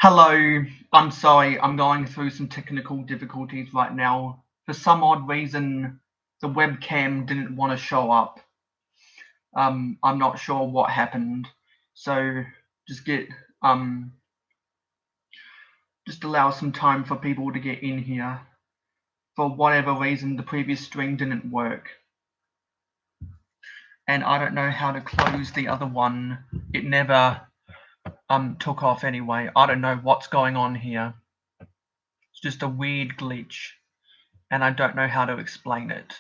Hello, I'm sorry, I'm going through some technical difficulties right now. For some odd reason, the webcam didn't want to show up. I'm not sure what happened. So just just allow some time for people to get in here. For whatever reason, the previous stream didn't work. And I don't know how to close the other one. It never took off anyway. I don't know what's going on here. It's just a weird glitch, and I don't know how to explain it.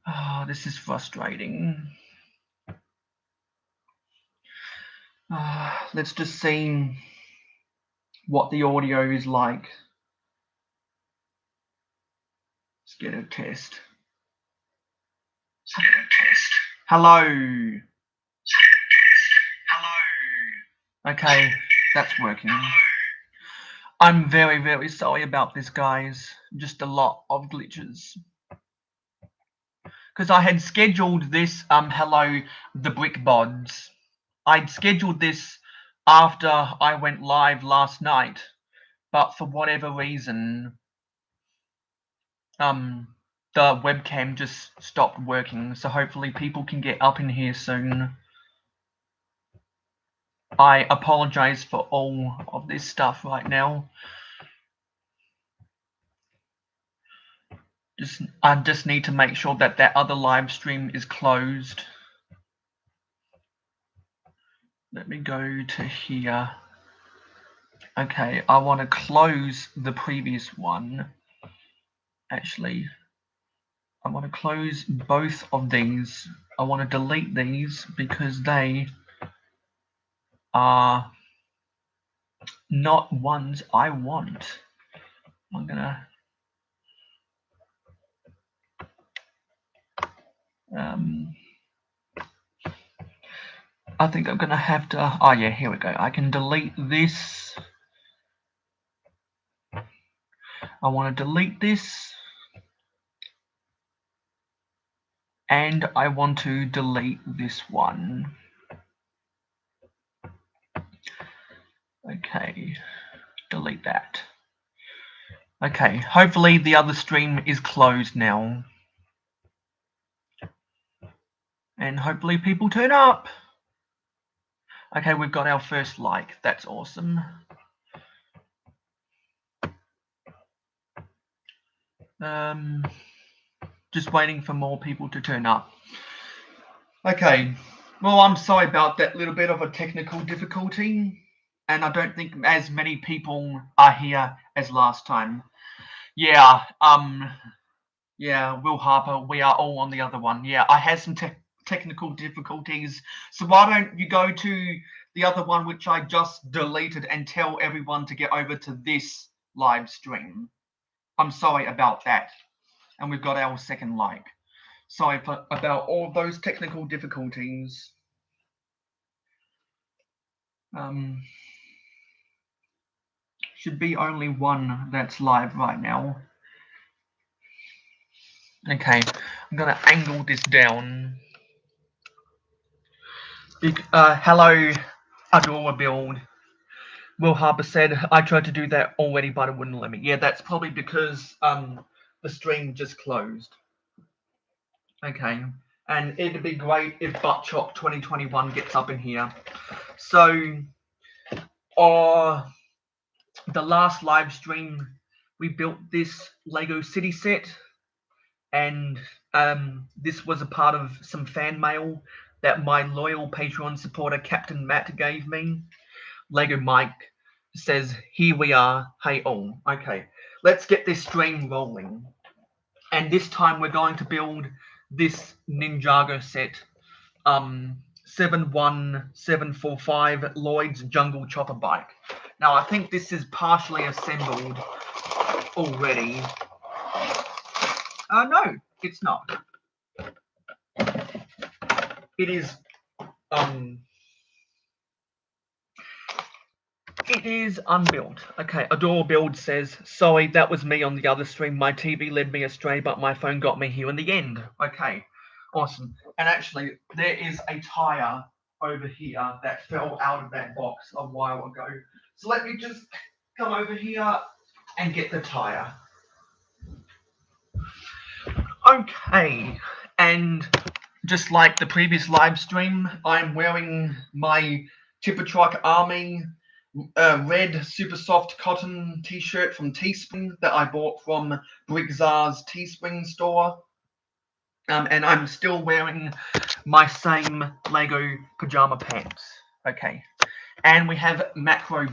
Oh, this is frustrating. Let's just see what the audio is like. Let's get a test. Hello. Okay, that's working. I'm very, very sorry about this, guys. Just a lot of glitches. Because I had scheduled this, hello, the Brick Bods. I'd scheduled this after I went live last night, but for whatever reason, the webcam just stopped working, so hopefully people can get up in here soon. I apologize for all of this stuff right now. I just need to make sure that that other live stream is closed. Let me go to here. Okay, I want to close the previous one. Actually, I want to close both of these. I want to delete these because they are not ones I want. I'm gonna I think I'm gonna have to, oh yeah, here we go. I can delete this. I want to delete this, and I want to delete this one. Okay, delete that. Okay, hopefully the other stream is closed now. And hopefully people turn up. Okay, we've got our first like. That's awesome. Just waiting for more people to turn up. Okay, well, I'm sorry about that little bit of a technical difficulty, and I don't think as many people are here as last time. Yeah, Will Harper, we are all on the other one. Yeah, I had some technical difficulties, so why don't you go to the other one which I just deleted and tell everyone to get over to this live stream. I'm sorry about that. And we've got our second like. Sorry about all those technical difficulties. Should be only one that's live right now. Okay, I'm gonna angle this down. Hello, Adora Build. Will Harper said, I tried to do that already, but it wouldn't let me. Yeah, that's probably because the stream just closed. Okay, and it'd be great if Buttchop 2021 gets up in here. So, the last live stream, we built this Lego City set, and this was a part of some fan mail that my loyal Patreon supporter Captain Matt gave me. Lego Mike says, here we are, hey all. Okay, let's get this stream rolling. And this time we're going to build this Ninjago set, 71745 Lloyd's Jungle Chopper Bike. Now I think this is partially assembled already. No, it's not. It is unbuilt. Okay, Adore Build says, sorry, that was me on the other stream. My TV led me astray, but my phone got me here in the end. Okay, awesome. And actually, there is a tire over here that fell out of that box a while ago. So let me just come over here and get the tire. Okay, and just like the previous live stream, I'm wearing my Tipper Truck Army red super soft cotton t-shirt from Teespring that I bought from Briggs's Teespring store. And I'm still wearing my same Lego pajama pants. Okay, and we have macro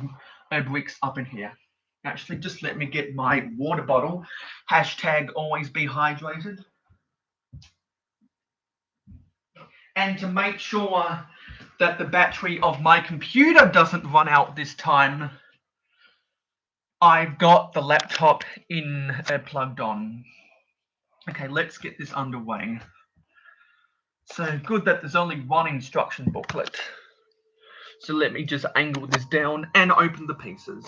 bricks up in here. Actually, just let me get my water bottle. Hashtag always be hydrated. And to make sure that the battery of my computer doesn't run out this time, I've got the laptop plugged on. Okay, let's get this underway. So good that there's only one instruction booklet. So let me just angle this down and open the pieces.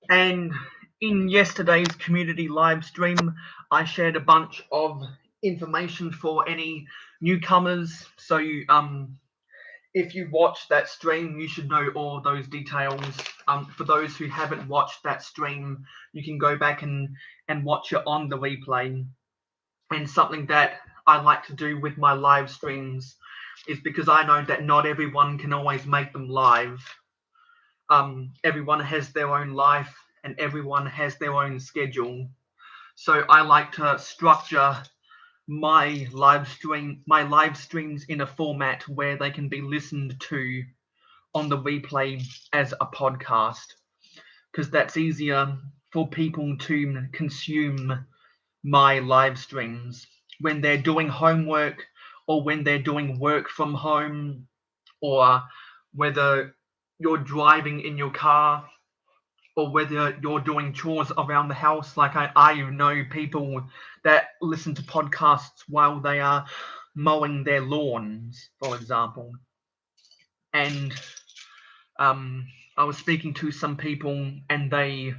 And in yesterday's community live stream, I shared a bunch of information for any newcomers. So if you watch that stream, you should know all those details. For those who haven't watched that stream, you can go back and watch it on the replay. And something that I like to do with my live streams is because I know that not everyone can always make them live. Everyone has their own life and everyone has their own schedule. So I like to structure my live streams in a format where they can be listened to on the replay as a podcast, because that's easier for people to consume my live streams when they're doing homework or when they're doing work from home, or whether you're driving in your car, or whether you're doing chores around the house. Like I know people that listen to podcasts while they are mowing their lawns, for example. And I was speaking to some people, and they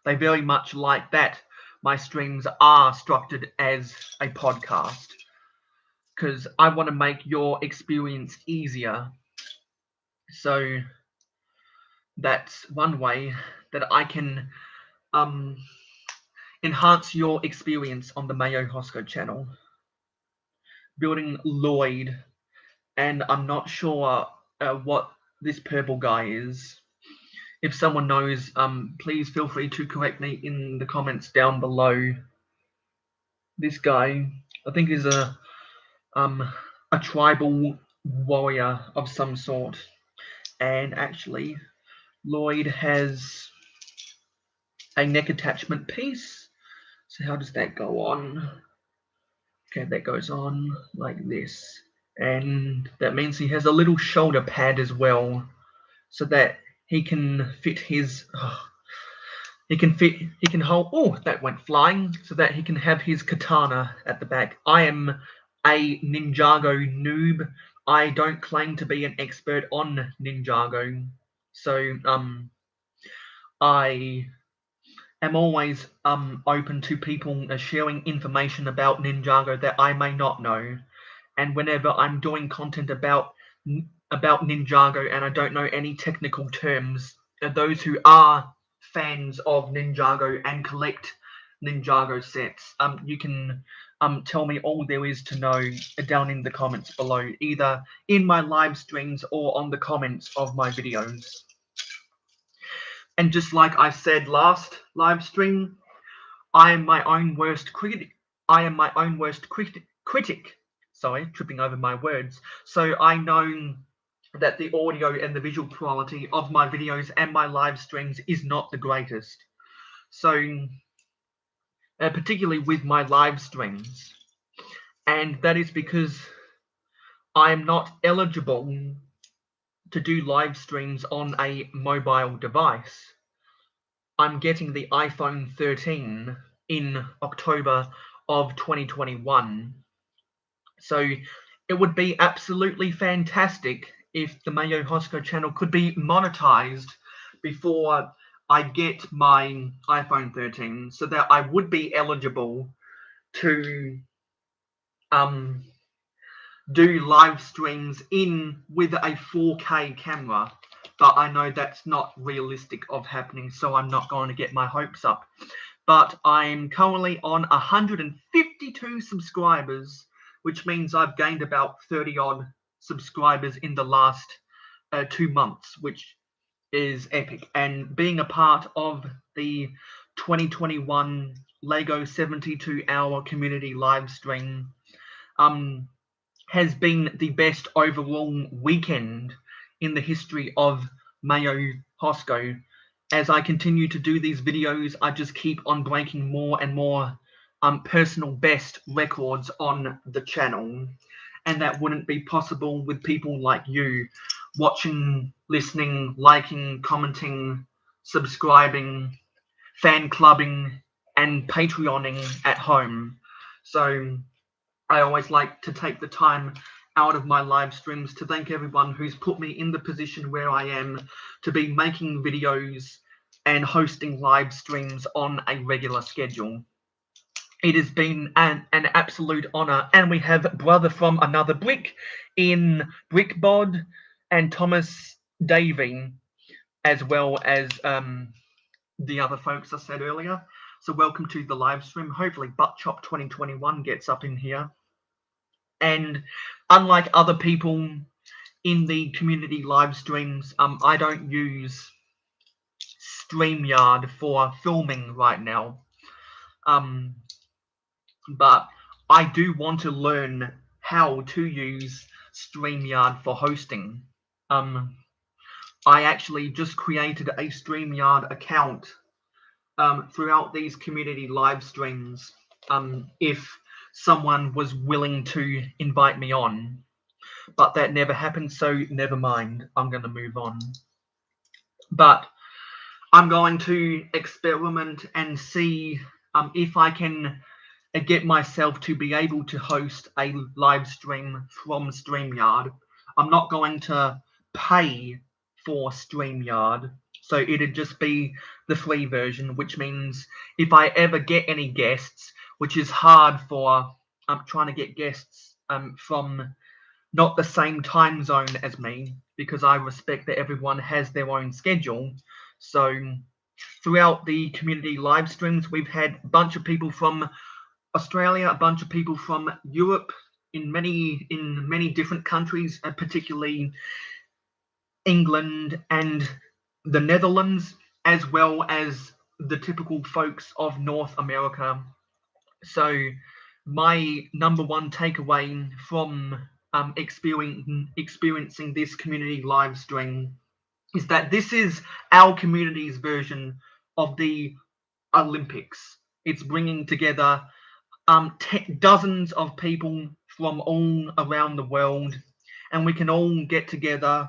very much like that my streams are structured as a podcast, because I want to make your experience easier. So that's one way that I can enhance your experience on the Mayo Hosko channel. Building Lloyd, and I'm not sure what this purple guy is. If someone knows, please feel free to correct me in the comments down below. This guy, I think, is a tribal warrior of some sort. And actually, Lloyd has a neck attachment piece. So how does that go on? Okay, that goes on like this. And that means he has a little shoulder pad as well, so that he can fit his he can hold, oh, that went flying, so that he can have his katana at the back. I am a Ninjago noob. I don't claim to be an expert on Ninjago, so I am always open to people sharing information about Ninjago that I may not know. And whenever I'm doing content about Ninjago and I don't know any technical terms, those who are fans of Ninjago and collect Ninjago sets, you can tell me all there is to know down in the comments below, either in my live streams or on the comments of my videos. And just like I said last live stream, I am my own worst critic. Sorry, tripping over my words. So I know that the audio and the visual quality of my videos and my live streams is not the greatest. So, particularly with my live streams. And that is because I am not eligible to do live streams on a mobile device. I'm getting the iPhone 13 in October of 2021. So it would be absolutely fantastic if the Mayo Hosko channel could be monetized before I get my iPhone 13, so that I would be eligible to do live streams in with a 4K camera. But I know that's not realistic of happening, so I'm not going to get my hopes up. But I'm currently on 152 subscribers, which means I've gained about 30 odd subscribers in the last 2 months, which is epic. And being a part of the 2021 Lego 72-hour community live stream has been the best overall weekend in the history of Mayo Hosko. As I continue to do these videos, I just keep on breaking more and more personal best records on the channel. And that wouldn't be possible with people like you watching, listening, liking, commenting, subscribing, fan clubbing, and Patreoning at home. So I always like to take the time out of my live streams to thank everyone who's put me in the position where I am to be making videos and hosting live streams on a regular schedule. It has been an absolute honor, and we have Brother from Another Brick in Brickbod and Thomas Davey, as well as the other folks I said earlier. So welcome to the live stream. Hopefully Buttchop 2021 gets up in here. And unlike other people in the community live streams, I don't use StreamYard for filming right now. But I do want to learn how to use StreamYard for hosting. I actually just created a StreamYard account throughout these community live streams if someone was willing to invite me on, but that never happened, so never mind. I'm going to move on. But I'm going to experiment and see if I can get myself to be able to host a live stream from StreamYard. I'm not going to pay for StreamYard, so it'd just be the free version, which means if I ever get any guests, which is hard for trying to get guests from not the same time zone as me, because I respect that everyone has their own schedule. So throughout the community live streams, we've had a bunch of people from Australia, a bunch of people from Europe, in many different countries, particularly England and the Netherlands, as well as the typical folks of North America. So my number one takeaway from experiencing this community live stream is that this is our community's version of the Olympics. It's bringing together dozens of people from all around the world, and we can all get together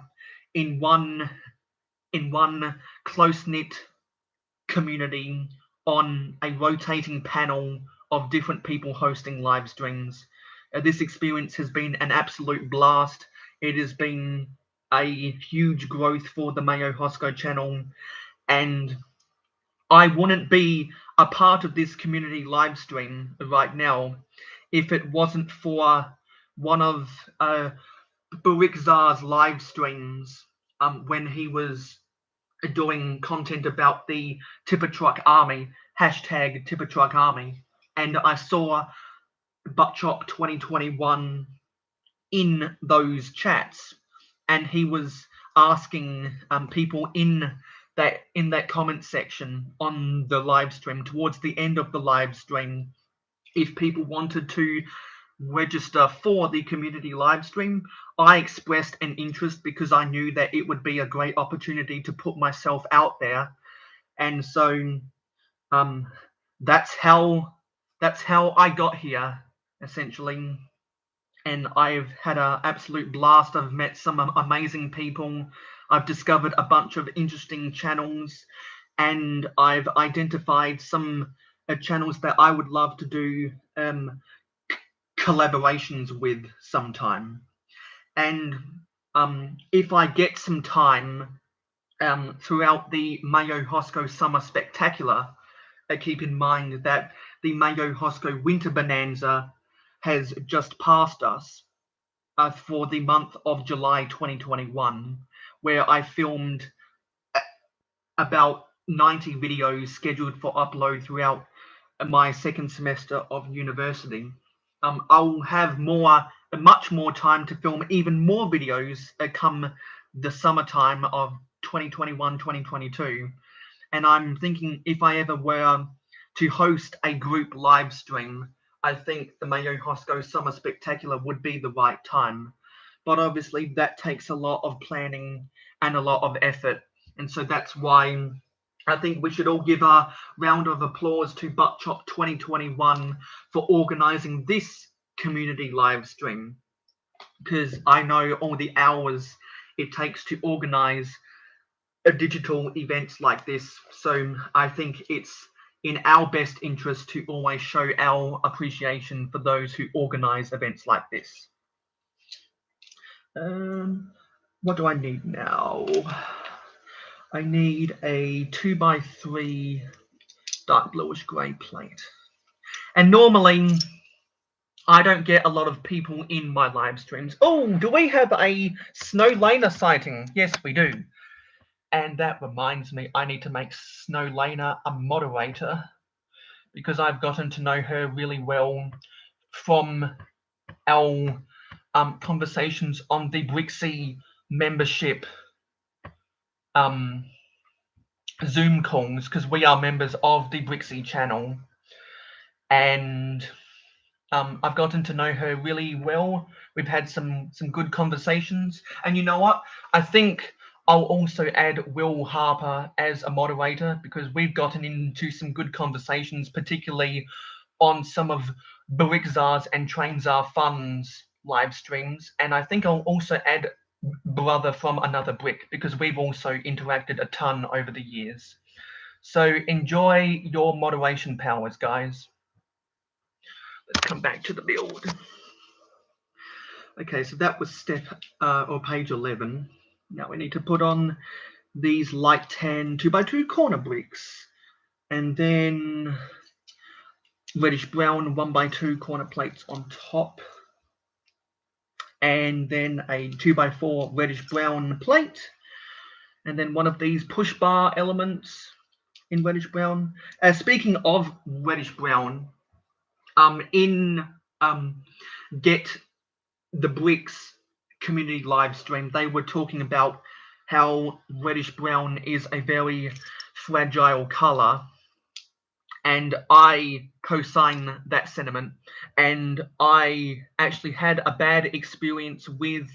in one close-knit community on a rotating panel of different people hosting live streams. This experience has been an absolute blast. It has been a huge growth for the Mayo Hosko channel, and I wouldn't be a part of this community live stream right now if it wasn't for one of Barikzar's live streams when he was doing content about the Tipper Truck Army, hashtag Tipper Truck Army, and I saw Buttchop 2021 in those chats, and he was asking people in that comment section on the live stream towards the end of the live stream if people wanted to register for the community live stream. I expressed an interest because I knew that it would be a great opportunity to put myself out there, and so that's how I got here, essentially. and I've had an absolute blast. I've met some amazing people. I've discovered a bunch of interesting channels, and I've identified some channels that I would love to do collaborations with sometime. And if I get some time throughout the Mayo Hosko Summer Spectacular, keep in mind that the Mayo Hosko Winter Bonanza has just passed us for the month of July 2021, where I filmed about 90 videos scheduled for upload throughout my second semester of university. I'll have much more time to film even more videos come the summertime of 2021, 2022. And I'm thinking if I ever were to host a group live stream, I think the Mayo Hosko Summer Spectacular would be the right time. But obviously that takes a lot of planning and a lot of effort. And so that's why I think we should all give a round of applause to Buttchop 2021 for organising this community live stream, because I know all the hours it takes to organise digital events like this. So I think it's in our best interest to always show our appreciation for those who organise events like this. What do I need now? I need a 2x3 dark bluish grey plate. And normally I don't get a lot of people in my live streams. Oh, do we have a Snow Lena sighting? Yes, we do. And that reminds me, I need to make Snow Lena a moderator, because I've gotten to know her really well from our conversations on the Brixie membership Zoom calls, because we are members of the Brixie channel, and I've gotten to know her really well. We've had some good conversations, and you know what? I think I'll also add Will Harper as a moderator, because we've gotten into some good conversations, particularly on some of Brixar's and Trainsar Fun's live streams. And I think I'll also add Brother from Another Brick, because we've also interacted a ton over the years. So enjoy your moderation powers, guys. Let's come back to the build. Okay, so that was step or page 11. Now we need to put on these light tan 2x2 corner bricks, and then reddish brown 1x2 corner plates on top, and then a 2x4 reddish brown plate, and then one of these push bar elements in reddish brown. Speaking of reddish brown, in Get the Bricks community live stream, they were talking about how reddish brown is a very fragile color, and I co-sign that sentiment. And I actually had a bad experience with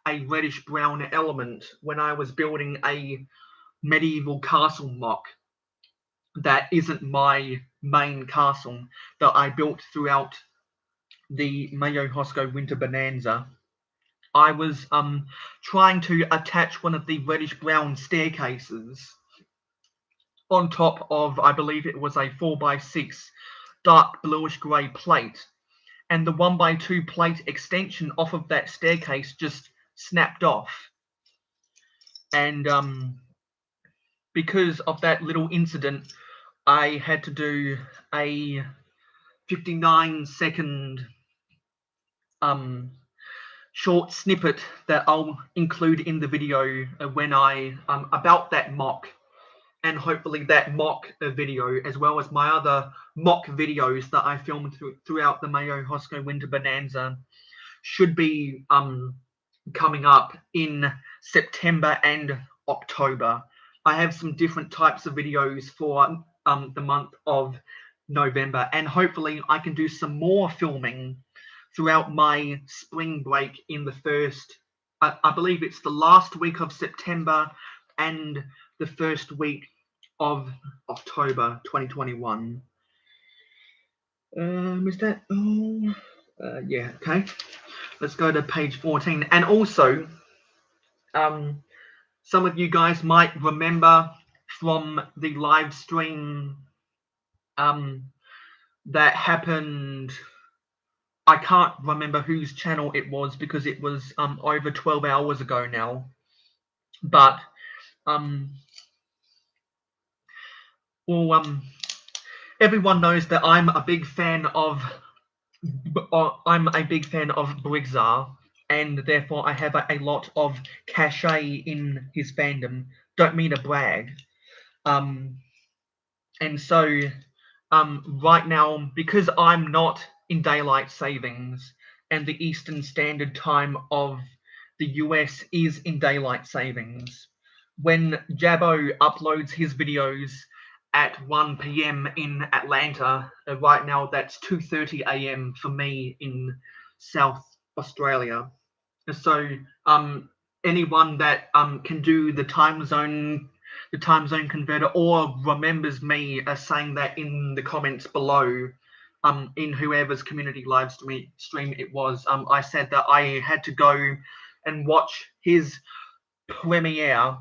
a reddish brown element when I was building a medieval castle mock that isn't my main castle that I built throughout the Mayo Hosko Winter Bonanza. I was trying to attach one of the reddish brown staircases on top of, I believe it was a 4x6 dark bluish grey plate, and the 1x2 plate extension off of that staircase just snapped off. And because of that little incident, I had to do a 59-second short snippet that I'll include in the video when I about that mock, and hopefully that mock video, as well as my other mock videos that I filmed throughout the Mayo Hosko Winter Bonanza, should be coming up in September and October. I have some different types of videos for the month of November, and hopefully I can do some more filming throughout my spring break in the first, I believe it's the last week of September and the first week of October 2021. Is that all? Yeah, okay. Let's go to page 14. And also, some of you guys might remember from the live stream that happened. I can't remember whose channel it was because it was over 12 hours ago now. But everyone knows that I'm a big fan of Brigzar, and therefore I have a lot of cachet in his fandom. Don't mean to brag. And so right now, because I'm not in daylight savings and the Eastern Standard Time of the US is in daylight savings, when Jabbo uploads his videos at 1 p.m. in Atlanta, right now that's 2:30 a.m. for me in South Australia. So anyone that can do the time zone converter or remembers me as saying that in the comments below, in whoever's community live stream it was, I said that I had to go and watch his premiere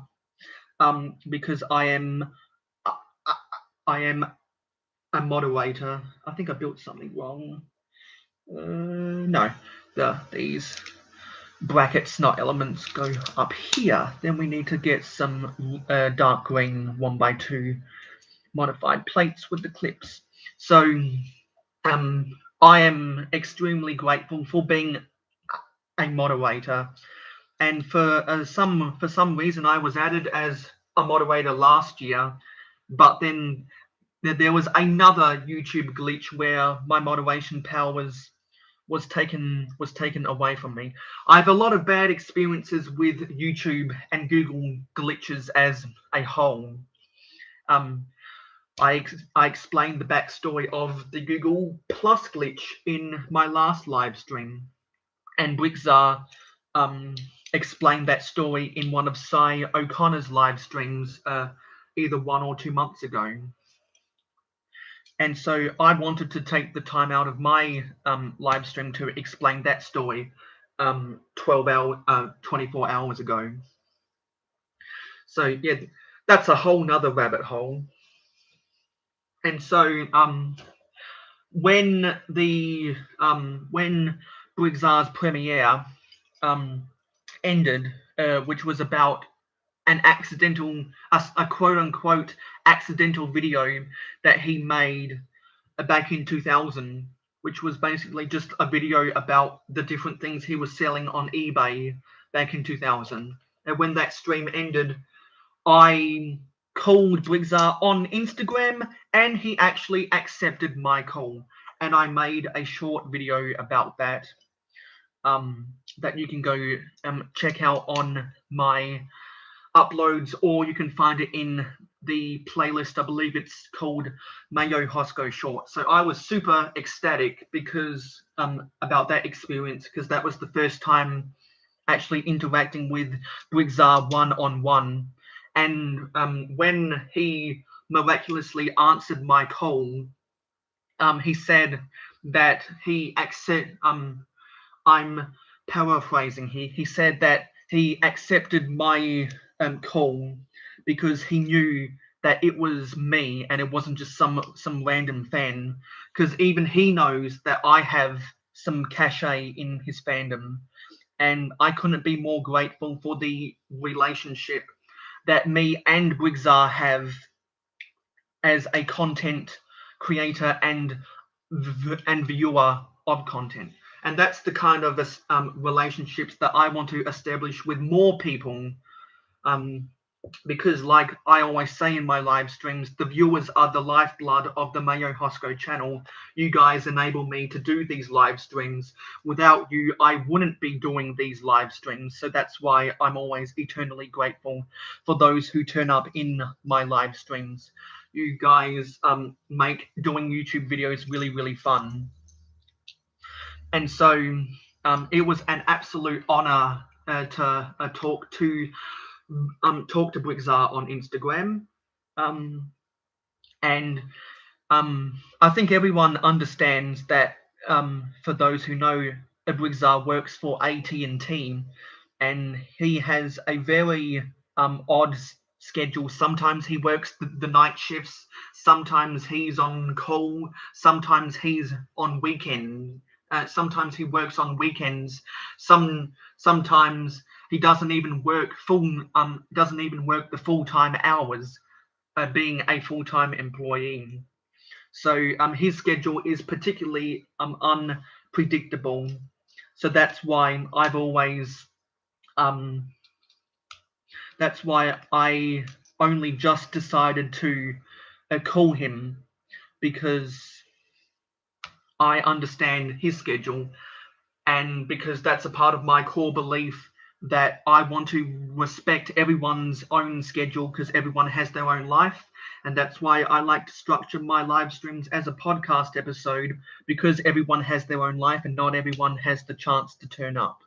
because I am a moderator. I think I built something wrong. No, these brackets, not elements, go up here. Then we need to get some dark green 1x2 modified plates with the clips. So I am extremely grateful for being a moderator, and for some reason I was added as a moderator last year, but then there was another YouTube glitch where my moderation power was taken away from me. I have a lot of bad experiences with YouTube and Google glitches as a whole. I explained the backstory of the Google Plus glitch in my last live stream, and Brixar explained that story in one of Cy O'Connor's live streams either 1 or 2 months ago. And so I wanted to take the time out of my live stream to explain that story 24 hours ago. So yeah, that's a whole nother rabbit hole. And so when Brigzar's premiere ended, which was about an accidental, a quote unquote accidental video that he made back in 2000, which was basically just a video about the different things he was selling on eBay back in 2000. And when that stream ended, I called Brigzar on Instagram, and he actually accepted my call, and I made a short video about that that you can go check out on my uploads, or you can find it in the playlist. I believe it's called Mayo Hosko Short. So I was super ecstatic because about that experience, because that was the first time actually interacting with Brigzar one-on-one. And when he miraculously answered my call, he said that he I'm paraphrasing here. He said that he accepted my call because he knew that it was me and it wasn't just some random fan. Because even he knows that I have some cachet in his fandom, and I couldn't be more grateful for the relationship that me and Brigzar have as a content creator and viewer of content. And that's the kind of relationships that I want to establish with more people, because like I always say in my live streams, the viewers are the lifeblood of the Mayo Hosko channel. You guys enable me to do these live streams. Without you, I wouldn't be doing these live streams. So that's why I'm always eternally grateful for those who turn up in my live streams. You guys make doing YouTube videos really, really fun. And so it was an absolute honor to talk to Brixar on Instagram, and I think everyone understands that for those who know, Briggsar works for AT&T, and he has a very odd schedule. Sometimes he works the night shifts, sometimes he's on call, sometimes he's on weekend. Sometimes he works on weekends. Sometimes he doesn't even work the full-time hours, being a full-time employee. So his schedule is particularly unpredictable. So um, that's why I only just decided to call him, because I understand his schedule, and because that's a part of my core belief that I want to respect everyone's own schedule, because everyone has their own life. And that's why I like to structure my live streams as a podcast episode, because everyone has their own life and not everyone has the chance to turn up.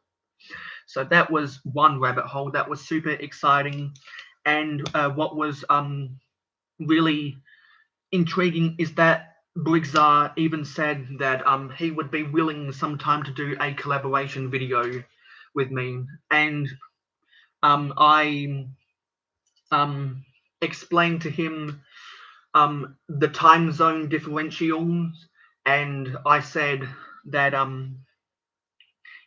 So that was one rabbit hole that was super exciting. And what was really intriguing is that Briggsar even said that he would be willing sometime to do a collaboration video with me. And I explained to him the time zone differentials, and I said that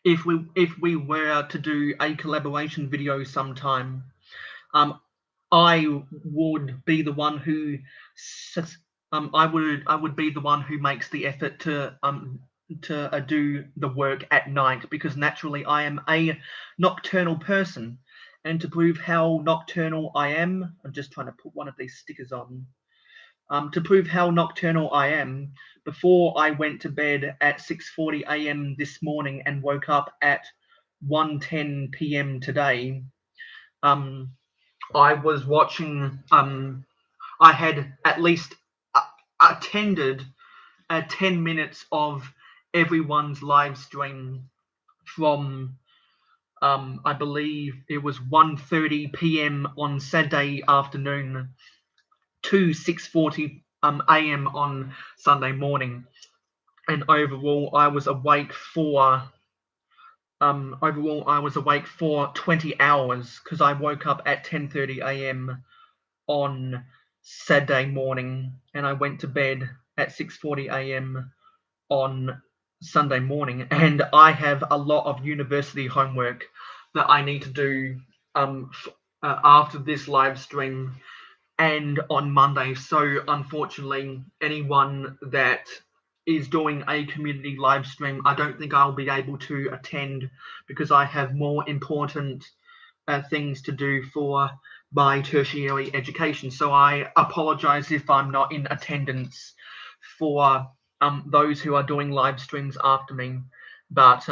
if we were to do a collaboration video sometime, I would be the one who I would be the one who makes the effort to do the work at night, because naturally I am a nocturnal person. And to prove how nocturnal I am, I'm just trying to put one of these stickers on. To prove how nocturnal I am, before I went to bed at 6:40 a.m. this morning and woke up at 1:10 p.m. today, I was watching. I had at least attended 10 minutes of everyone's live stream from I believe it was 1:30 p.m. on Saturday afternoon to 6:40 a.m. on Sunday morning, and overall I was awake for 20 hours, because I woke up at 10:30 a.m. on Saturday morning and I went to bed at 6:40 a.m. on Sunday morning. And I have a lot of university homework that I need to do after this live stream and on Monday. So unfortunately, anyone that is doing a community live stream, I don't think I'll be able to attend, because I have more important things to do for my tertiary education. So I apologize if I'm not in attendance for those who are doing live streams after me. But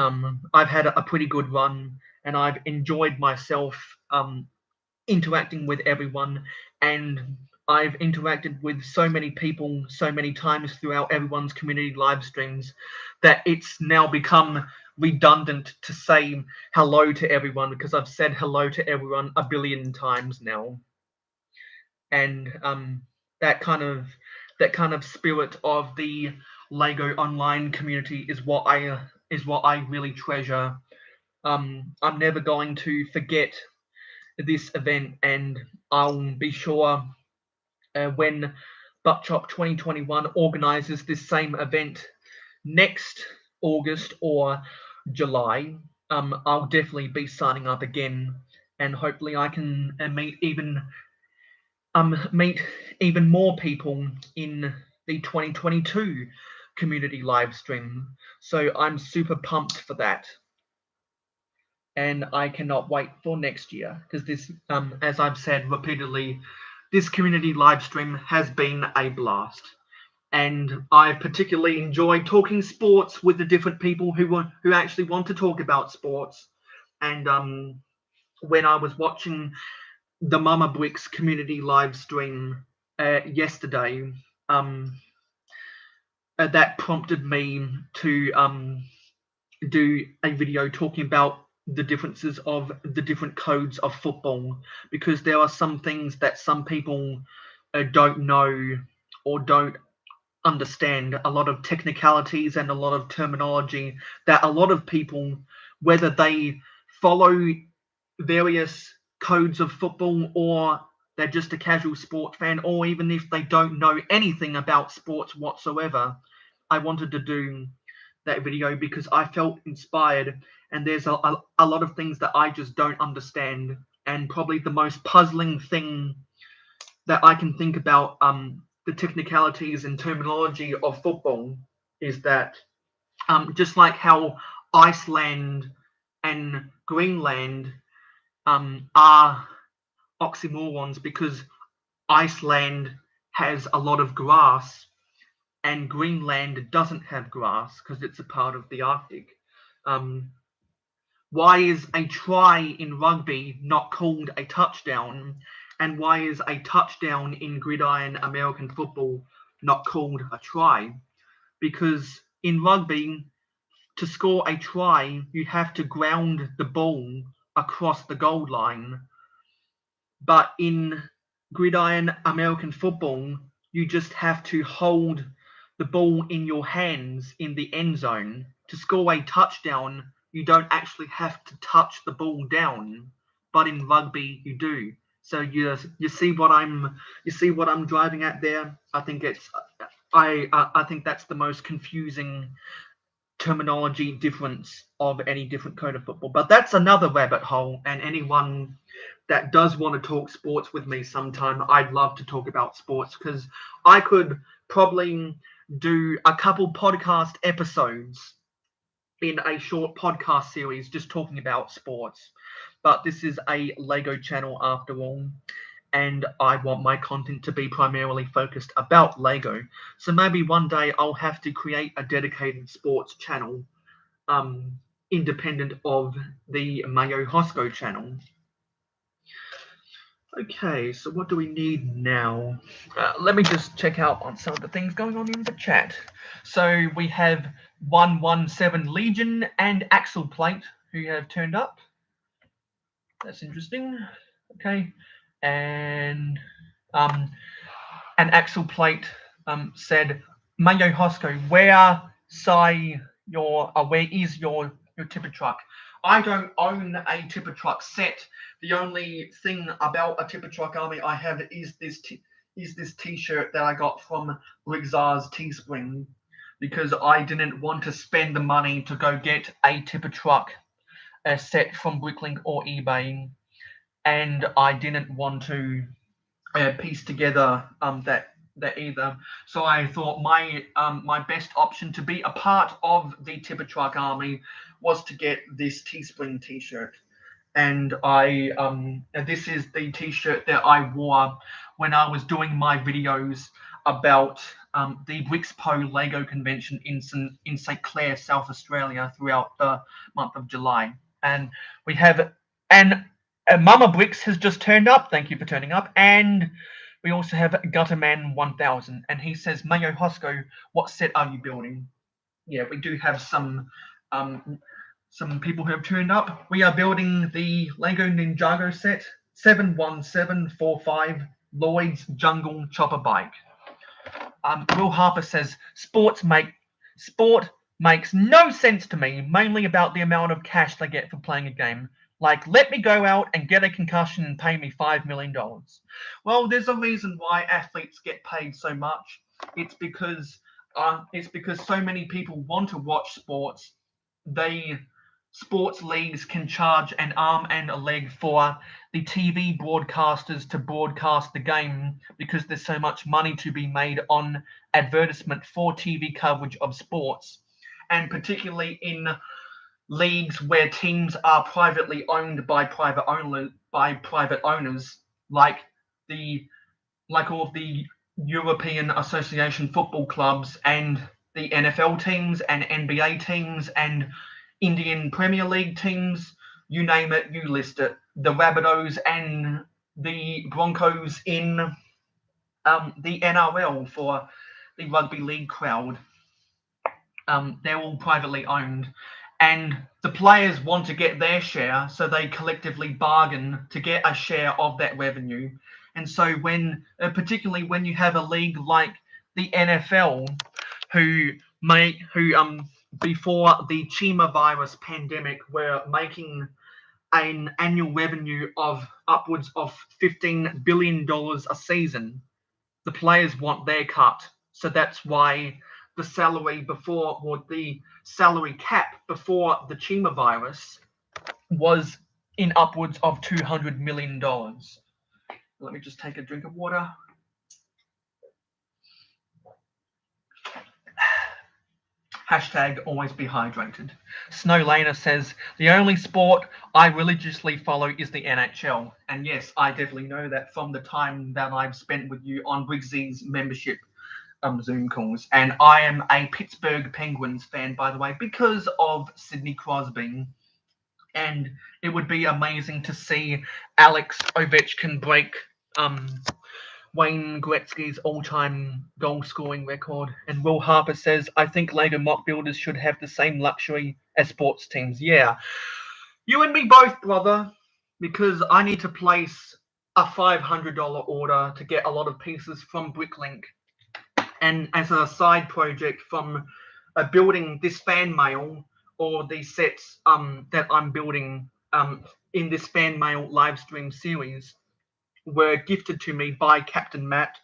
I've had a pretty good run, and I've enjoyed myself interacting with everyone, and I've interacted with so many people so many times throughout everyone's community live streams that it's now become redundant to say hello to everyone, because I've said hello to everyone a billion times now. And that kind of spirit of the Lego online community is what I really treasure. I'm never going to forget this event, and I'll be sure when Buckchop 2021 organizes this same event next August or July, I'll definitely be signing up again, and hopefully I can meet even more people in the 2022 community live stream. So I'm super pumped for that. And I cannot wait for next year, because this, as I've said repeatedly, this community live stream has been a blast. And I particularly enjoy talking sports with the different people who actually want to talk about sports. And when I was watching the Mama Bricks community live stream yesterday, that prompted me to do a video talking about the differences of the different codes of football, because there are some things that some people don't know or don't understand a lot of technicalities and a lot of terminology that a lot of people, whether they follow various codes of football or they're just a casual sport fan, or even if they don't know anything about sports whatsoever, I wanted to do that video because I felt inspired, and there's a lot of things that I just don't understand. And probably the most puzzling thing that I can think about the technicalities and terminology of football is that just like how Iceland and Greenland are oxymorons because Iceland has a lot of grass and Greenland doesn't have grass because it's a part of the Arctic. Why is a try in rugby not called a touchdown? And why is a touchdown in gridiron American football not called a try? Because in rugby, to score a try, you have to ground the ball across the goal line. But in gridiron American football, you just have to hold the ball in your hands in the end zone. To score a touchdown, you don't actually have to touch the ball down, but in rugby you do. So you see what I'm driving at there. I think I think that's the most confusing terminology difference of any different code of football. But that's another rabbit hole, and anyone that does want to talk sports with me sometime, I'd love to talk about sports because I could probably do a couple podcast episodes in a short podcast series just talking about sports. But this is a Lego channel after all, and I want my content to be primarily focused about Lego. So maybe one day I'll have to create a dedicated sports channel independent of the Mayo Hosko channel. Okay, so what do we need now? Let me just check out on some of the things going on in the chat. So we have 117 Legion and Axel Plate who have turned up. That's interesting. Okay, and Axel Plate said, Mayo Hosko, where is your tipper truck? I don't own a tipper truck set. The only thing about a tipper truck army I have is this t-shirt that I got from Rigzar's Teespring because I didn't want to spend the money to go get a tipper truck set from Bricklink or eBay, and I didn't want to piece together that either. So I thought my best option to be a part of the tipper truck army was to get this Teespring t-shirt. And this is the t-shirt that I wore when I was doing my videos about the Wixpo Lego convention in St. Clair, South Australia throughout the month of July. And we have Mama Bricks has just turned up. Thank you for turning up. And we also have Gutterman 1000, and he says, Mayo Hosko, what set are you building? Yeah, we do have some people who have turned up. We are building the Lego Ninjago set 71745 Lloyd's Jungle Chopper Bike. Will Harper says, sport makes no sense to me, mainly about the amount of cash they get for playing a game. Like, let me go out and get a concussion and pay me $5 million. Well, there's a reason why athletes get paid so much. It's because so many people want to watch sports. Sports leagues can charge an arm and a leg for the TV broadcasters to broadcast the game because there's so much money to be made on advertisement for TV coverage of sports, and particularly in leagues where teams are privately owned by private owners, like all of the European Association football clubs and the NFL teams and NBA teams and Indian Premier League teams, you name it, you list it. The Rabbitohs and the Broncos in the NRL for the rugby league crowd. They're all privately owned, and the players want to get their share, so they collectively bargain to get a share of that revenue. And so particularly when you have a league like the NFL, who before the Chima virus pandemic were making an annual revenue of upwards of $15 billion a season. The players want their cut. So that's why the salary cap before the Chima virus was in upwards of $200 million. Let me just take a drink of water. Hashtag always be hydrated. Snowlaner says, the only sport I religiously follow is the NHL. And yes, I definitely know that from the time that I've spent with you on Briggsy's membership Zoom calls. And I am a Pittsburgh Penguins fan, by the way, because of Sidney Crosby. And it would be amazing to see Alex Ovechkin break Wayne Gretzky's all-time goal-scoring record. And Will Harper says, I think LEGO mock builders should have the same luxury as sports teams. Yeah. You and me both, brother, because I need to place a $500 order to get a lot of pieces from Bricklink. And as a side project from building this fan mail or these sets that I'm building in this fan mail live stream series, were gifted to me by Captain Matt,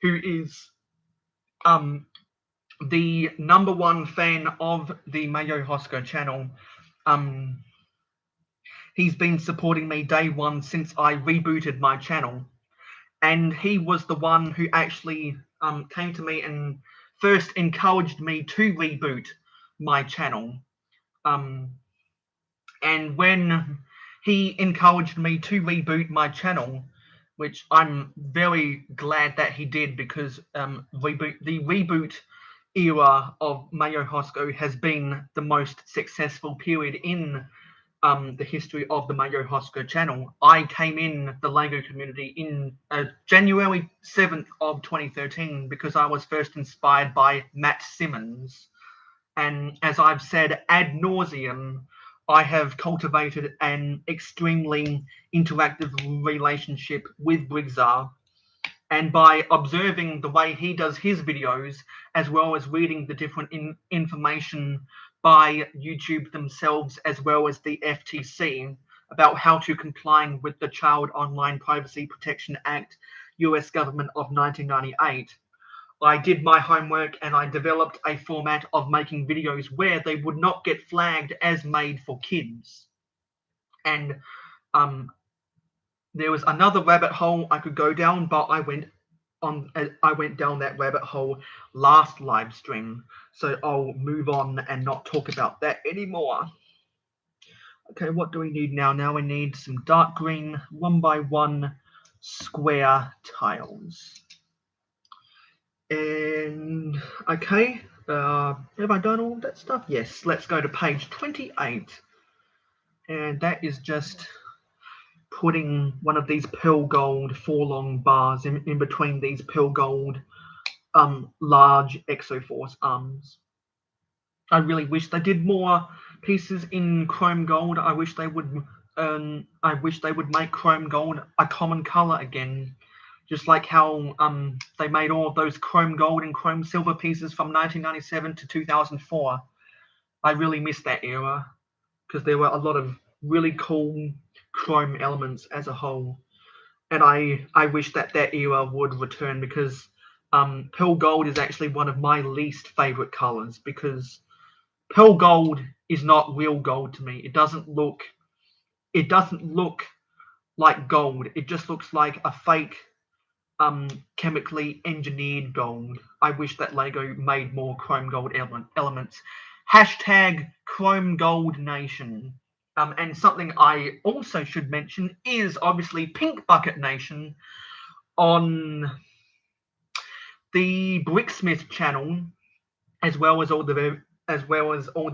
who is the #1 fan of the Mayo Hosko channel. He's been supporting me day one since I rebooted my channel, and he was the one who actually came to me and first encouraged me to reboot my channel. And when he encouraged me to reboot my channel, which I'm very glad that he did, because the reboot era of Mayo Hosko has been the most successful period in the history of the Mayo Hosko channel. I came in the LEGO community in January 7th of 2013 because I was first inspired by Matt Simmons. And as I've said ad nauseum, I have cultivated an extremely interactive relationship with Briggsar. And by observing the way he does his videos, as well as reading the different information by YouTube themselves, as well as the FTC, about how to comply with the Child Online Privacy Protection Act, US government of 1998, I did my homework and I developed a format of making videos where they would not get flagged as made for kids. And there was another rabbit hole I could go down, but I went down that rabbit hole last live stream, so I'll move on and not talk about that anymore. Okay, what do we need now? Now we need some dark green 1x1 square tiles. And okay, have I done all that stuff? Yes, let's go to page 28. And that is just putting one of these pearl gold 4-long bars in between these pearl gold large Exoforce arms. I really wish they did more pieces in chrome gold. I wish they would make chrome gold a common color again. Just like how they made all of those chrome gold and chrome silver pieces from 1997 to 2004. I really miss that era because there were a lot of really cool chrome elements as a whole. And I wish that era would return, because pearl gold is actually one of my least favorite colors, because pearl gold is not real gold to me. It doesn't look like gold. It just looks like a fake chemically engineered gold. I wish that LEGO made more chrome gold elements. Hashtag Chrome Gold Nation. And something I also should mention is obviously Pink Bucket Nation on the Bricksmith channel, as well as all the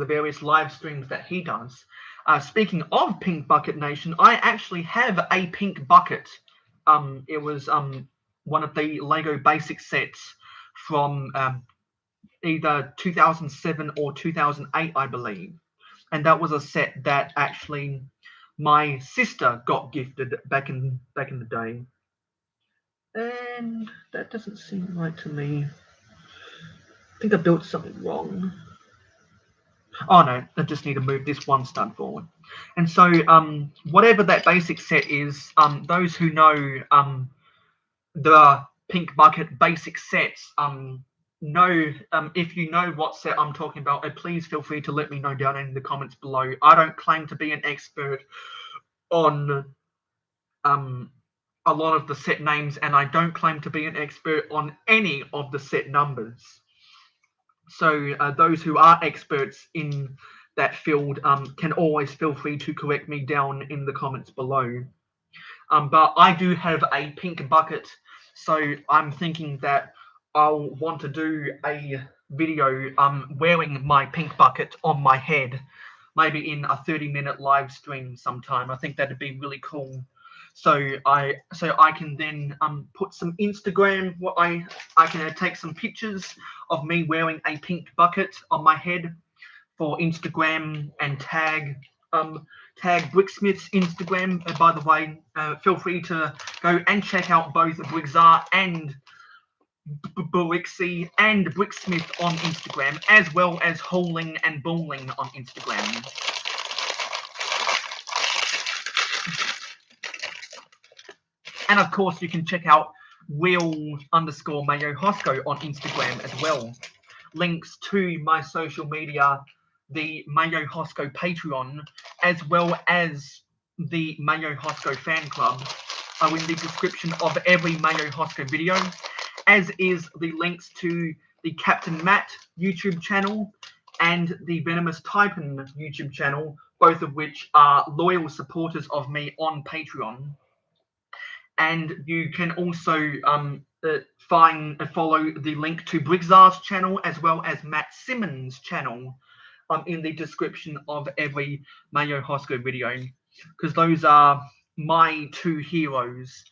various live streams that he does. Speaking of Pink Bucket Nation, I actually have a pink bucket. It was one of the LEGO basic sets from either 2007 or 2008, I believe. And that was a set that actually my sister got gifted back in the day. And that doesn't seem right to me. think I built something wrong. Oh no, I just need to move this one stud forward. And so whatever that basic set is, those who know the pink bucket basic sets, know if you know what set I'm talking about, please feel free to let me know down in the comments below. I don't claim to be an expert on a lot of the set names, and I don't claim to be an expert on any of the set numbers. So those who are experts in that field can always feel free to correct me down in the comments below. But I do have a pink bucket, so I'm thinking that I'll want to do a video wearing my pink bucket on my head, maybe in a 30-minute live stream sometime. I think that'd be really cool. So I can then put some Instagram. I can take some pictures of me wearing a pink bucket on my head for Instagram and tag Bricksmith's Instagram. By the way, feel free to go and check out both Brixar and Brixie and Bricksmith on Instagram, as well as Holing and Bowling on Instagram. And of course, you can check out Real_Mayo Hosko on Instagram as well. Links to my social media, the Mayo Hosko Patreon, as well as the Mayo Hosko fan club, are in the description of every Mayo Hosko video, as is the links to the Captain Matt YouTube channel and the Venomous Typin YouTube channel, both of which are loyal supporters of me on Patreon. And you can also follow the link to Brixar's channel as well as Matt Simmons' channel in the description of every Mayo Hosko video, because those are my two heroes.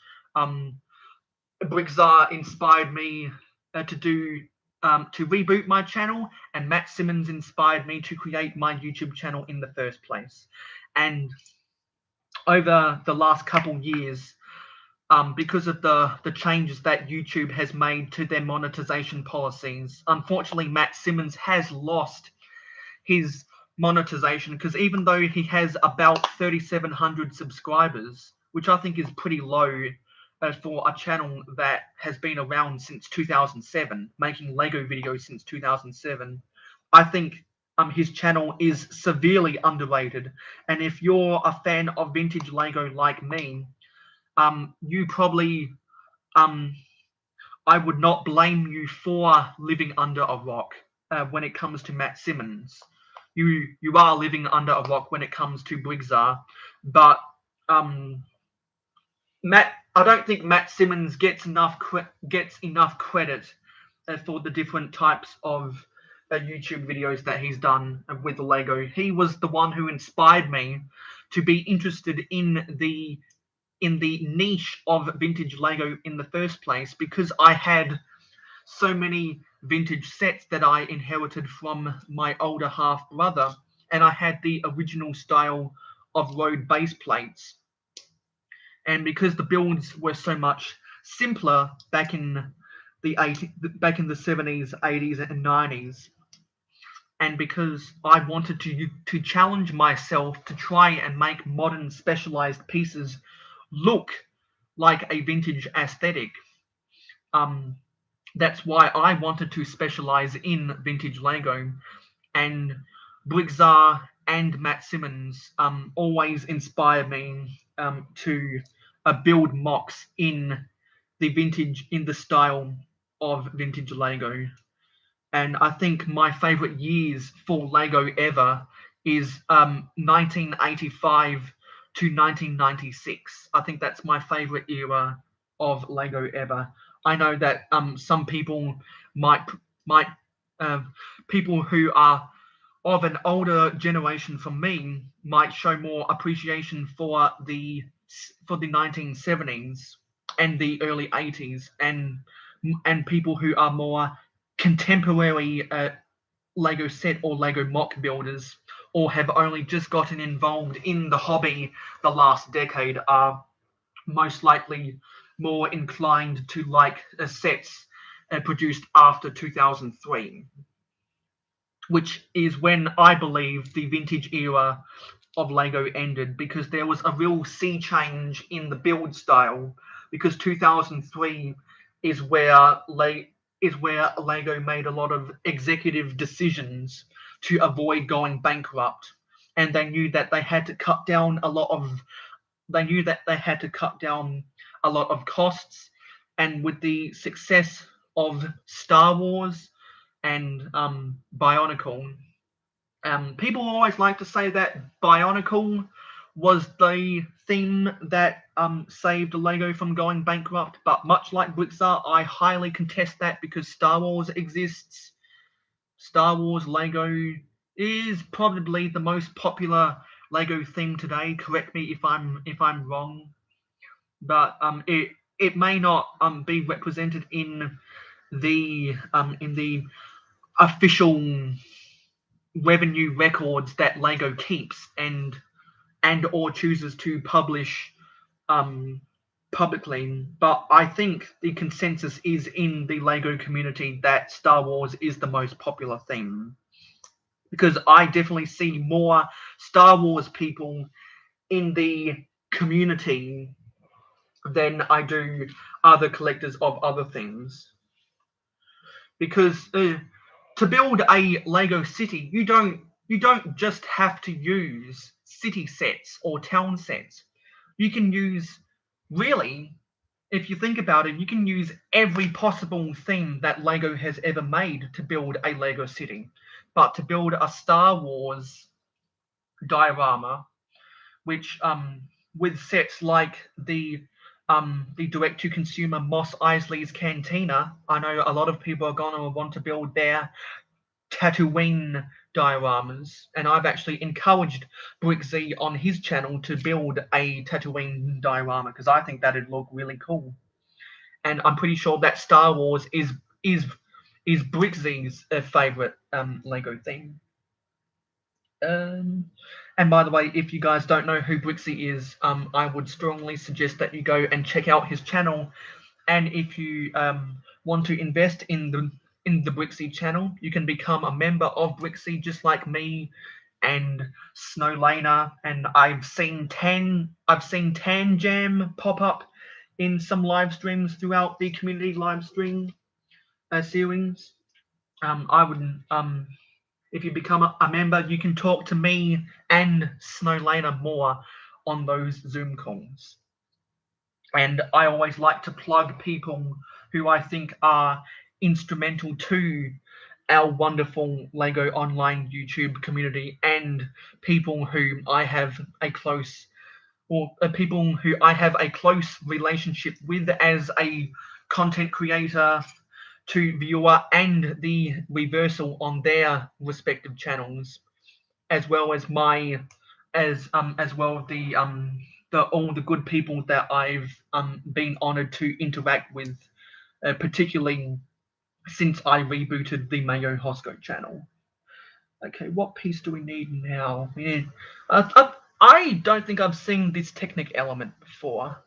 Brixar inspired me to reboot my channel, and Matt Simmons inspired me to create my YouTube channel in the first place. And over the last couple years, because of the changes that YouTube has made to their monetization policies, unfortunately, Matt Simmons has lost his monetization, because even though he has about 3,700 subscribers, which I think is pretty low for a channel that has been around since 2007, making Lego videos since 2007, I think his channel is severely underrated. And if you're a fan of vintage Lego like me, you probably, I would not blame you for living under a rock when it comes to Matt Simmons. You are living under a rock when it comes to Brixar, but I don't think Matt Simmons gets enough credit for the different types of YouTube videos that he's done with Lego. He was the one who inspired me to be interested in the niche of vintage Lego in the first place, because I had so many vintage sets that I inherited from my older half brother, and I had the original style of road base plates. And because the builds were so much simpler back in the 70s, 80s, and 90s, and because I wanted to challenge myself to try and make modern specialized pieces look like a vintage aesthetic, that's why I wanted to specialize in vintage Lego. And Brixar and Matt Simmons always inspire me to build mocks in the style of vintage Lego. And I think my favorite years for Lego ever is 1985 to 1996. I think that's my favorite era of Lego ever. I know that some people might people who are of an older generation from me might show more appreciation for the 1970s and the early 80s, and people who are more contemporary Lego set or Lego mock builders, or have only just gotten involved in the hobby the last decade, are most likely more inclined to like sets produced after 2003, which is when I believe the vintage era of Lego ended, because there was a real sea change in the build style, because 2003 is where Lego made a lot of executive decisions to avoid going bankrupt, and they knew that they had to cut down a lot of costs. And with the success of Star Wars and Bionicle, people always like to say that Bionicle was the theme that saved Lego from going bankrupt, but much like Brixar, I highly contest that, because Star Wars exists. Star Wars Lego is probably the most popular Lego theme today. Correct me if I'm wrong, but it may not be represented in the official revenue records that Lego keeps and or chooses to publish publicly. But I think the consensus is in the Lego community that Star Wars is the most popular theme, because I definitely see more Star Wars people in the community than I do other collectors of other things. Because to build a Lego city, you don't just have to use city sets or town sets. You can use, really, if you think about it, you can use every possible theme that Lego has ever made to build a Lego city. But to build a Star Wars diorama, which with sets like the direct-to-consumer Mos Eisley's Cantina, I know a lot of people are going to want to build their Tatooine dioramas, and I've actually encouraged Brixie on his channel to build a Tatooine diorama, because I think that'd look really cool. And I'm pretty sure that Star Wars is Brixie's favorite Lego theme. And by the way, if you guys don't know who Brixie is, I would strongly suggest that you go and check out his channel. And if you want to invest in the Brixie channel, you can become a member of Brixie, just like me and Snowlaner. And I've seen Tan Jam pop up in some live streams throughout the community live stream series. I would if you become a member, you can talk to me and Snowlaner more on those Zoom calls. And I always like to plug people who I think are instrumental to our wonderful Lego Online YouTube community, and people who I have a close relationship with as a content creator to viewer, and the reversal on their respective channels, as well as all the good people that I've been honored to interact with, particularly since I rebooted the Mayo Hosko channel. Okay, what piece do we need now? Yeah. I don't think I've seen this Technic element before.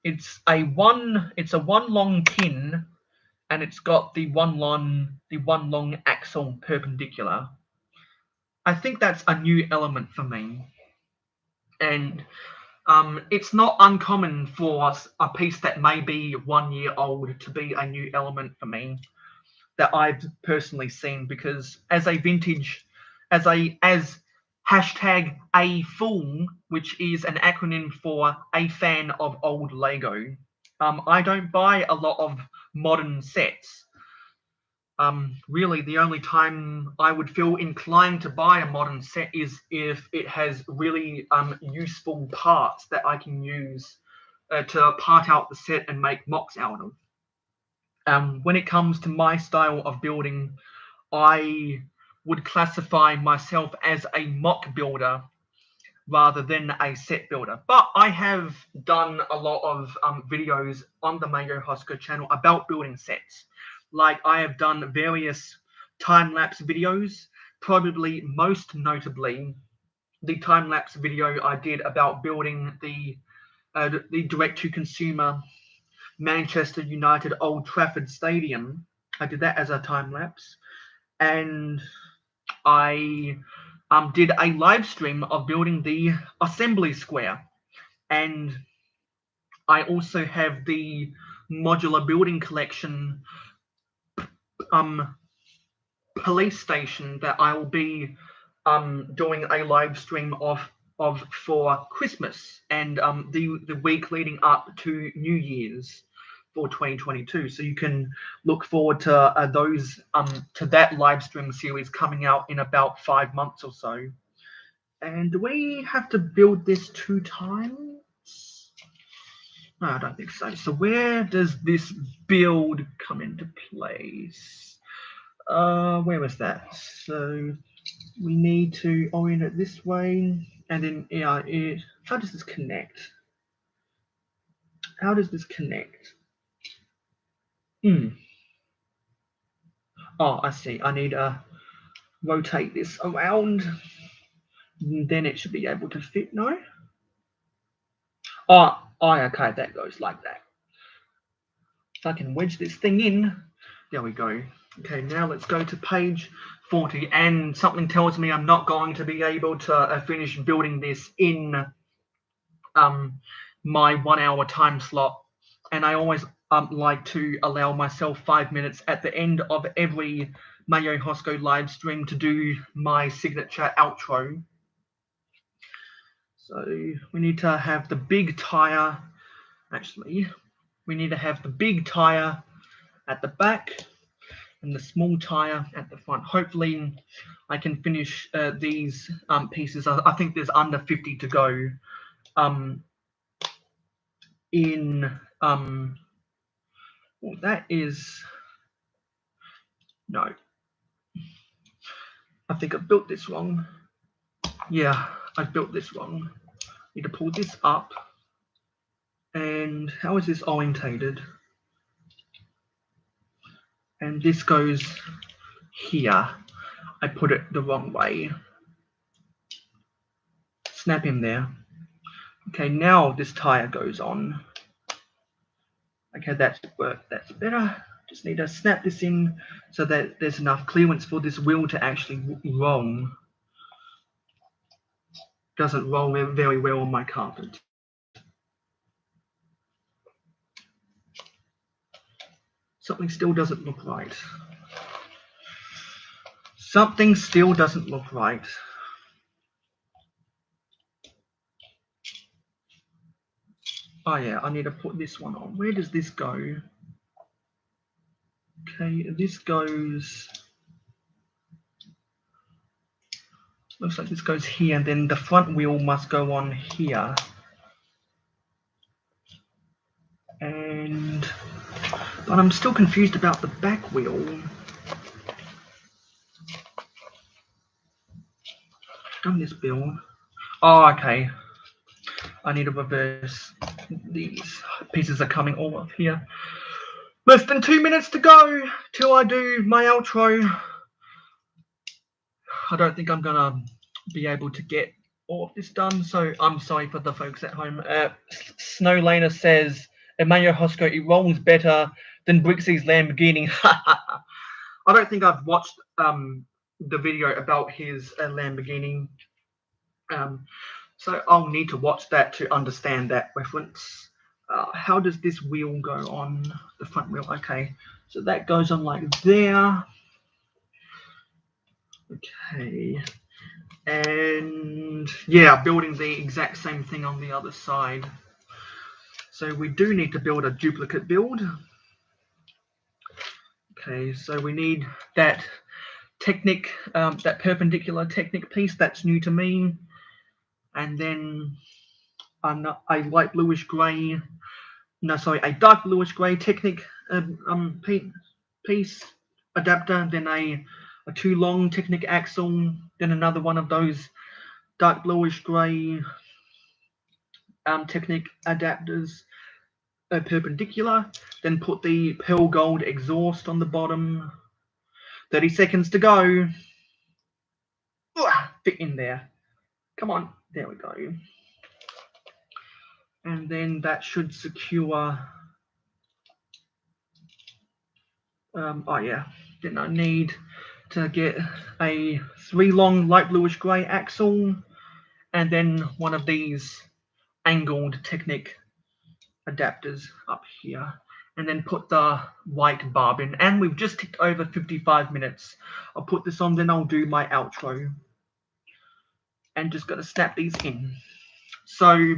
It's a one long pin, and it's got the one long axle perpendicular. I think that's a new element for me, and it's not uncommon for a piece that may be 1 year old to be a new element for me that I've personally seen, because as hashtag a fool, which is an acronym for a fan of old Lego, I don't buy a lot of modern sets. Really, the only time I would feel inclined to buy a modern set is if it has really useful parts that I can use to part out the set and make mocks out of. When it comes to my style of building, I would classify myself as a mock builder rather than a set builder. But I have done a lot of videos on the Mayo Hosko channel about building sets. Like, I have done various time-lapse videos, probably most notably the time-lapse video I did about building the direct-to-consumer Manchester United Old Trafford Stadium. I did that as a time lapse, and I did a live stream of building the assembly square, and I also have the modular building collection police station that I will be doing a live stream of for Christmas and the week leading up to New Year's for 2022. So you can look forward to those to that live stream series coming out in about 5 months or so. And do we have to build this 2 times? No, I don't think so. So where does this build come into place? Where was that? So we need to orient it this way, and then how does this connect? How does this connect? Oh, I see. I need to rotate this around. Then it should be able to fit, no? Oh, okay, that goes like that. So I can wedge this thing in. There we go. Okay, now let's go to page 40, and something tells me I'm not going to be able to finish building this in my 1 hour time slot, and I always like to allow myself 5 minutes at the end of every Mayo Hosko live stream to do my signature outro. So we need to have the big tire. Actually, we need to have the big tire at the back and the small tire at the front. Hopefully I can finish these pieces. I think there's under 50 to go well, that is no, I think I built this wrong. Yeah, I built this wrong. Need to pull this up. And how is this orientated? And this goes here. I put it the wrong way. Snap in there. Okay, now this tire goes on. Okay, that's better. Just need to snap this in so that there's enough clearance for this wheel to actually roll. Doesn't roll very well on my carpet. Something still doesn't look right. Something still doesn't look right. Oh yeah, I need to put this one on. Where does this go? Okay, this goes... Looks like this goes here, and then the front wheel must go on here. But I'm still confused about the back wheel. Done this build. Oh, okay. I need to reverse. These pieces are coming all up here. Less than 2 minutes to go till I do my outro. I don't think I'm gonna be able to get all of this done, so I'm sorry for the folks at home. Snowlaner says, Mayo Hosko, it rolls better than Brixie's Lamborghini. I don't think I've watched the video about his Lamborghini. So I'll need to watch that to understand that reference. How does this wheel go on? The front wheel, okay. So that goes on like there. Okay. And yeah, building the exact same thing on the other side. So we do need to build a duplicate build. Okay, so we need that Technic, that perpendicular Technic piece. That's new to me. And then a light bluish grey, no, sorry, a dark bluish grey Technic piece adapter, then a too long Technic axle, then another one of those dark bluish grey Technic adapters, perpendicular, then put the pearl gold exhaust on the bottom. 30 seconds to go. Fit in there. Come on, there we go. And then that should secure Oh yeah, then I need to get a 3 long light bluish grey axle, and then one of these angled Technic adapters up here, and then put the white barb in. And we've just ticked over 55 minutes. I'll put this on, then I'll do my outro. And just got to snap these in. So I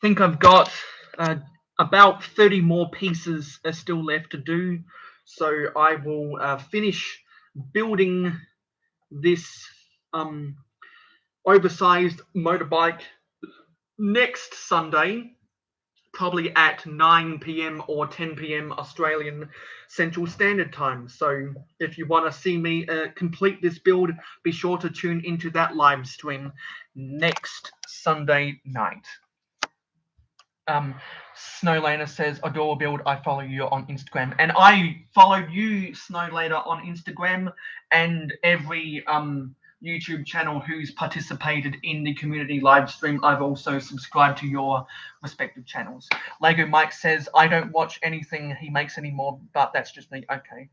think I've got about 30 more pieces are still left to do. So I will finish building this oversized motorbike next Sunday, probably at 9 p.m. or 10 p.m. Australian Central Standard Time. So if you want to see me complete this build, be sure to tune into that live stream next Sunday night. Snowlaner says, adore build, I follow you on Instagram. And I followed you, Snowlaner, on Instagram, and every YouTube channel who's participated in the community live stream. I've also subscribed to your respective channels. Lego Mike says, I don't watch anything he makes anymore, but that's just me. Okay.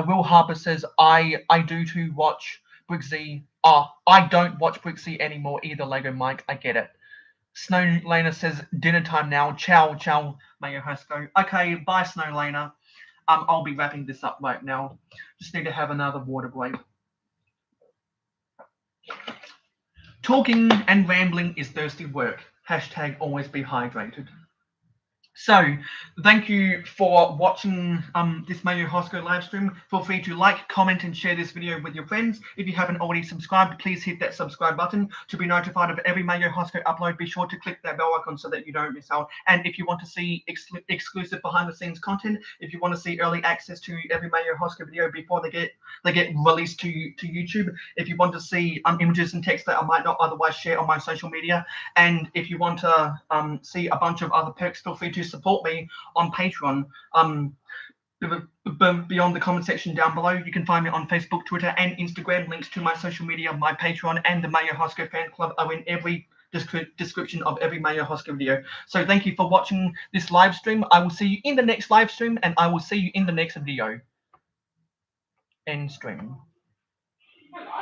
Will Harper says, I do too watch Brixie. Oh, I don't watch Brixie anymore either, Lego Mike. I get it. Snowlaner says, dinner time now. Ciao, ciao, Mayo Hosko. Okay, bye, Snowlaner. I'll be wrapping this up right now. Just need to have another water break. Talking and rambling is thirsty work. Hashtag always be hydrated. So, thank you for watching this Mayo Hosko live stream. Feel free to like, comment, and share this video with your friends. If you haven't already subscribed, please hit that subscribe button to be notified of every Mayo Hosko upload. Be sure to click that bell icon so that you don't miss out. And if you want to see exclusive behind-the-scenes content, if you want to see early access to every Mayo Hosko video before they get released to YouTube, if you want to see images and text that I might not otherwise share on my social media, and if you want to see a bunch of other perks, feel free to support me on Patreon. Beyond the comment section down below, you can find me on Facebook, Twitter, and Instagram. Links to my social media, my Patreon, and the Mayo Hosko fan club are in every description of every Mayo Hosko video. So thank you for watching this live stream. I will see you in the next live stream, and I will see you in the next video. End stream.